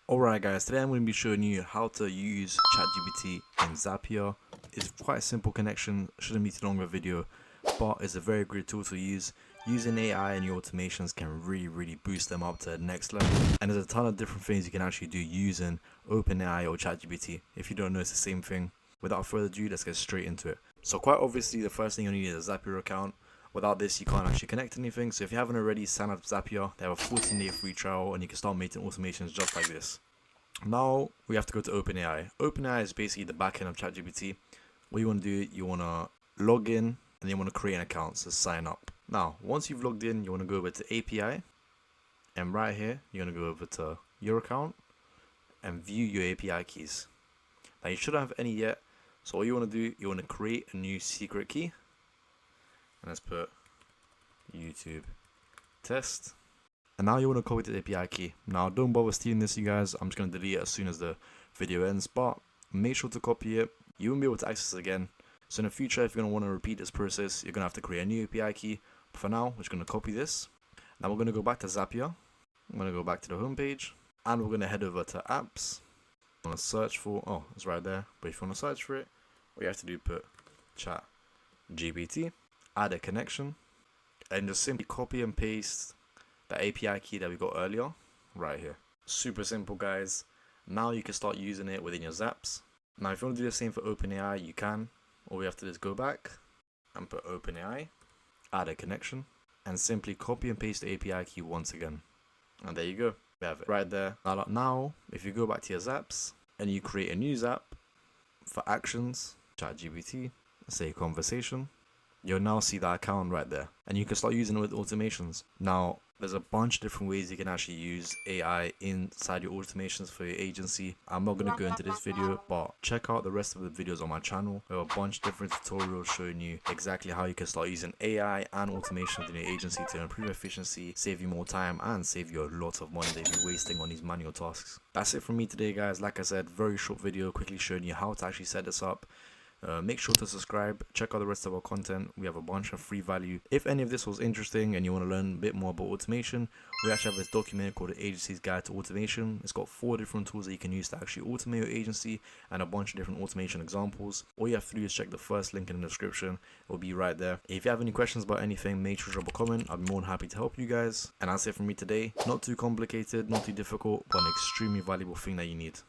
Alright guys, today I'm going to be showing you how to use ChatGPT in Zapier. It's quite a simple connection, shouldn't be too long of a video, but it's a very great tool to use. Using AI in your automations can really boost them up to the next level. And there's a ton of different things you can actually do using OpenAI or ChatGPT. If you don't know, it's the same thing. Without further ado, let's get straight into it. So quite obviously, the first thing you need is a Zapier account. Without this, you can't actually connect anything. So if you haven't already, sign up to Zapier. They have a 14-day free trial and you can start making automations just like this. Now we have to go to OpenAI. OpenAI is basically the backend of ChatGPT. What you want to do, you want to log in and you want to create an account, so sign up. Now, once you've logged in, you want to go over to API, and right here, you're going to go over to your account and view your API keys. Now, you shouldn't have any yet, so what you want to do, you want to create a new secret key, and let's put YouTube test. And now you want to copy the API key. Now, don't bother stealing this, you guys. I'm just going to delete it as soon as the video ends, but make sure to copy it. You won't be able to access it again. So in the future, if you're going to want to repeat this process, you're going to have to create a new API key. But for now, we're just going to copy this. Now we're going to go back to Zapier. I'm going to go back to the home page, and we're going to head over to apps. I'm going to search for, oh, it's right there. But if you want to search for it, what you have to do, put chat GPT, add a connection, and just simply copy and paste the API key that we got earlier right here. Super simple, guys. Now you can start using it within your Zaps. Now if you want to do the same for OpenAI, you can. All we have to do is go back and put OpenAI, add a connection, and simply copy and paste the API key once again. And there you go. We have it right there. Now if you go back to your Zaps and you create a new Zap for actions, ChatGPT, say conversation, you'll now see that account right there, and you can start using it with automations. Now there's a bunch of different ways you can actually use AI inside your automations for your agency. I'm not going to go into this video, but check out the rest of the videos on my channel. There are a bunch of different tutorials showing you exactly how you can start using AI and automation within your agency to improve efficiency, save you more time, and save you a lot of money that you've been wasting on these manual tasks. That's it from me today, guys. Like I said, very short video quickly showing you how to actually set this up. Make sure to subscribe, check out the rest of our content. We have a bunch of free value. If any of this was interesting and you want to learn a bit more about automation, we actually have this document called The Agency's Guide to Automation. It's got 4 different tools that you can use to actually automate your agency and a bunch of different automation examples. All you have to do is check the first link in the description. It will be right there. If you have any questions about anything, make sure to drop a comment. I'll be more than happy to help you guys. And that's it from me today. Not too complicated, not too difficult, but an extremely valuable thing that you need.